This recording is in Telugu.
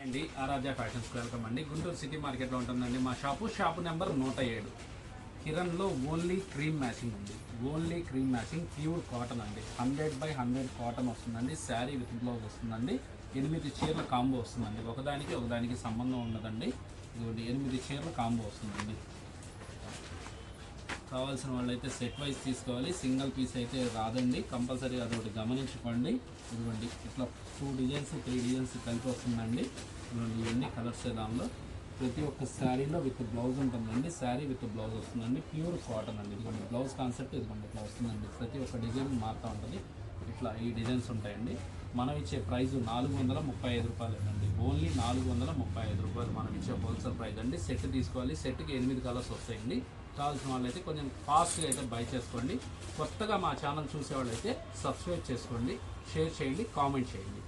అండి ఆరాధ్య ఫ్యాషన్స్ వెల్కమ్ అండి. గుంటూరు సిటీ మార్కెట్లో ఉంటుందండి మా షాపు నెంబర్ 107. కిరణ్లో ఓన్లీ క్రీమ్ మ్యాచింగ్ ఉంది. Only cream matching pure cotton అండి. 100/100 కాటన్ వస్తుందండి. శారీ విత్ బ్లౌజ్ వస్తుందండి. 8 చీరల కాంబో వస్తుందండి. ఒకదానికి సంబంధం ఉండదండి. ఇదిగోండి 8 చీరల కాంబో వస్తుందండి. కావాల్సిన వాళ్ళైతే సెట్ వైజ్ తీసుకోవాలి. సింగిల్ పీస్ అయితే రాదండి. కంపల్సరీ అదొకటి గమనించుకోండి. ఇదిగోండి ఇట్లా 2 డిజైన్స్ 3 డిజైన్స్ కలిపి వస్తుందండి. ఇదిగోండి ఇవన్నీ కలర్స్ దానిలో ప్రతి ఒక్క శారీలో విత్ బ్లౌజ్ ఉంటుందండి. శారీ విత్ బ్లౌజ్ వస్తుందండి. ప్యూర్ కాటన్ అండి. ఇదిగోండి బ్లౌజ్ కాన్సెప్ట్ ఇదిగోండి ఇట్లా వస్తుందండి. ప్రతి ఒక్క డిజైన్ మారుతూ ఉంటుంది. ఇట్లా ఈ డిజైన్స్ ఉంటాయండి. మనం ఇచ్చే ప్రైస్ 435 రూపాయలేనండి. ఓన్లీ 435 రూపాయలు మనం ఇచ్చే హోల్సేల్ ప్రైస్ అండి. సెట్ తీసుకోవాలి. సెట్కి 8 కలర్స్ వస్తాయండి. కావాల్సిన వాళ్ళైతే కొంచెం ఫాస్ట్గా అయితే బై చేసుకోండి. కొత్తగా మా ఛానల్ చూసేవాళ్ళైతే సబ్స్క్రైబ్ చేసుకోండి, షేర్ చేయండి, కామెంట్ చేయండి.